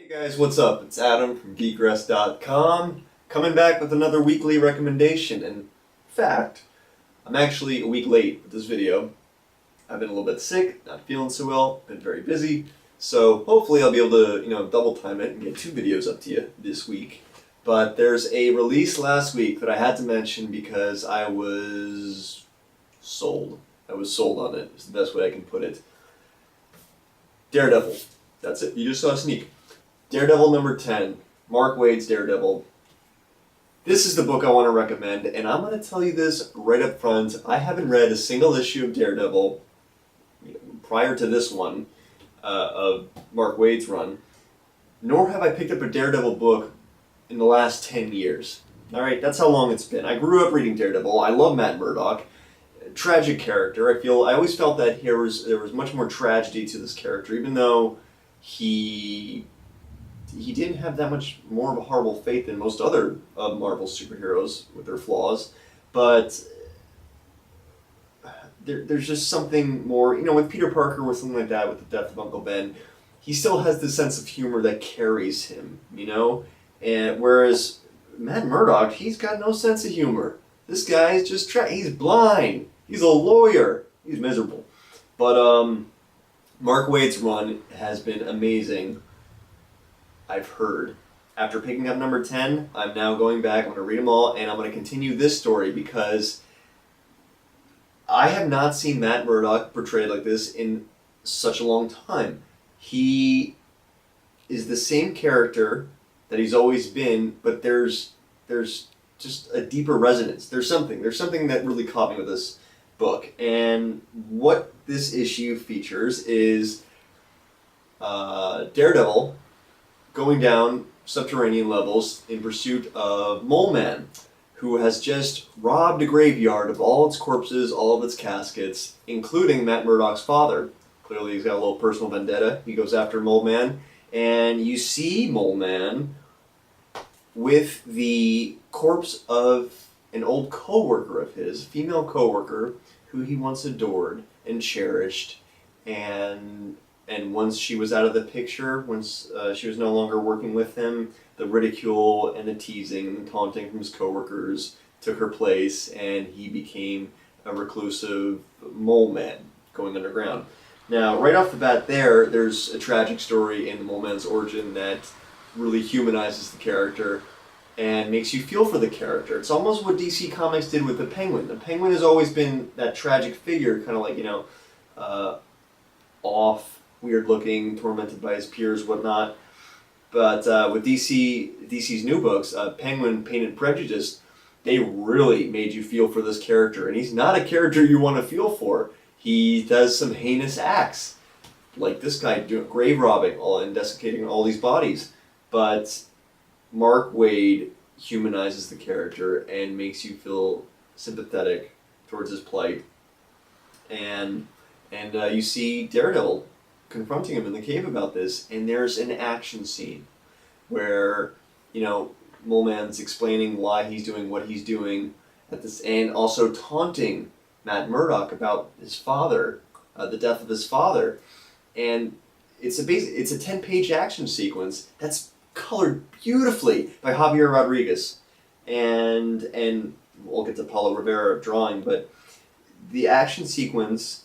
Hey guys, what's up? It's Adam from geekrest.com, coming back with another weekly recommendation. And in fact, I'm actually a week late with this video. I've been a little bit sick, not feeling so well, been very busy, so hopefully I'll be able to, double time it and get 2 videos up to you this week. But there's a release last week that I had to mention because I was sold. I was sold on it, is the best way I can put it. Daredevil. That's it. You just saw a sneak. Daredevil number 10, Mark Waid's Daredevil. This is the book I want to recommend, and I'm going to tell you this right up front. I haven't read a single issue of Daredevil prior to this one, of Mark Waid's run, nor have I picked up a Daredevil book in the last 10 years. Alright, that's how long it's been. I grew up reading Daredevil. I love Matt Murdock. Tragic character. I always felt that there was much more tragedy to this character, even though he didn't have that much more of a horrible fate than most other Marvel superheroes with their flaws, but there's just something more, with Peter Parker, with something like that, with the death of Uncle Ben, he still has this sense of humor that carries him, and whereas Matt Murdock, he's got no sense of humor. This guy's just he's blind, he's a lawyer, he's miserable. But Mark Waid's run has been amazing. I've heard. After picking up number 10, I'm now going back, I'm going to read them all, and I'm going to continue this story because I have not seen Matt Murdock portrayed like this in such a long time. He is the same character that he's always been, but there's just a deeper resonance. There's something that really caught me with this book. And what this issue features is Daredevil going down subterranean levels in pursuit of Mole Man, who has just robbed a graveyard of all its corpses, all of its caskets, including Matt Murdock's father. Clearly he's got a little personal vendetta. He goes after Mole Man, and you see Mole Man with the corpse of an old co-worker of his, a female co-worker, who he once adored and cherished, and once she was out of the picture, once she was no longer working with him, the ridicule and the teasing and the taunting from his coworkers took her place, and he became a reclusive mole man going underground. Now, right off the bat there's a tragic story in the Mole Man's origin that really humanizes the character and makes you feel for the character. It's almost what DC Comics did with the Penguin. The Penguin has always been that tragic figure, kind of like, off, weird-looking, tormented by his peers, whatnot. But with DC's new books, Penguin, Pain and Prejudice, they really made you feel for this character. And he's not a character you want to feel for. He does some heinous acts, like this guy doing grave robbing and desiccating all these bodies. But Mark Waid humanizes the character and makes you feel sympathetic towards his plight. And you see Daredevil confronting him in the cave about this, and there's an action scene where, Mole Man's explaining why he's doing what he's doing at this, and also taunting Matt Murdock about his father, the death of his father. And it's a 10-page action sequence that's colored beautifully by Javier Rodriguez, and we'll get to Paolo Rivera drawing, but the action sequence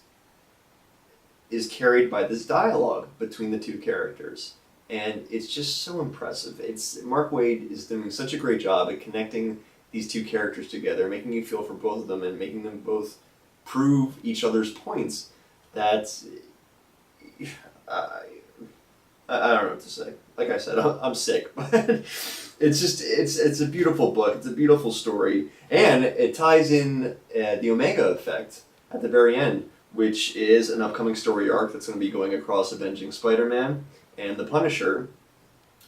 is carried by this dialogue between the two characters, and it's just so impressive. Mark Waid is doing such a great job at connecting these two characters together, making you feel for both of them, and making them both prove each other's points. That I don't know what to say. Like I said, I'm sick, but it's a beautiful book. It's a beautiful story, and it ties in the Omega Effect at the very end, which is an upcoming story arc that's going to be going across Avenging Spider-Man and the Punisher,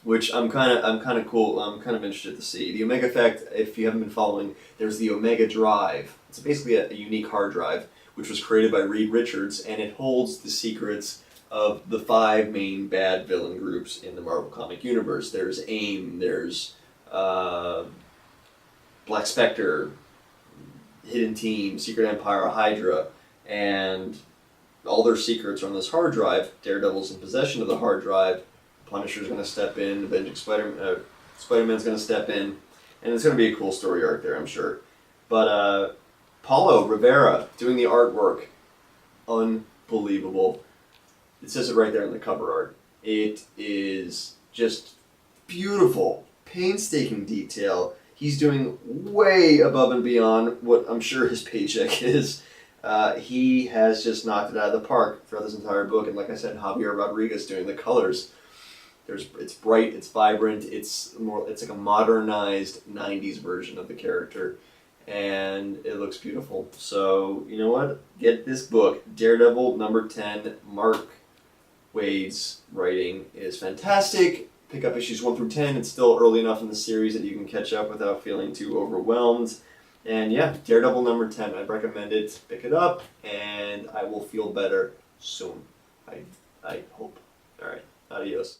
which I'm kind of interested to see. The Omega Effect, if you haven't been following, there's the Omega Drive. It's basically a unique hard drive, which was created by Reed Richards, and it holds the secrets of the 5 main bad villain groups in the Marvel comic universe. There's AIM, there's Black Spectre, Hidden Team, Secret Empire, Hydra, and all their secrets are on this hard drive. Daredevil's in possession of the hard drive, Punisher's going to step in, Avenging Spider-Man's going to step in, and it's going to be a cool story arc there, I'm sure. But Paolo Rivera doing the artwork, unbelievable. It says it right there in the cover art. It is just beautiful, painstaking detail. He's doing way above and beyond what I'm sure his paycheck is. He has just knocked it out of the park throughout this entire book, and like I said, Javier Rodriguez doing the colors. It's bright, it's vibrant, it's like a modernized '90s version of the character, and it looks beautiful. So you know what? Get this book, Daredevil #10. Mark Waid's writing is fantastic. Pick up issues 1 through 10. It's still early enough in the series that you can catch up without feeling too overwhelmed. And yeah, Daredevil #10. I recommend it. Pick it up, and I will feel better soon. I hope. All right. Adios.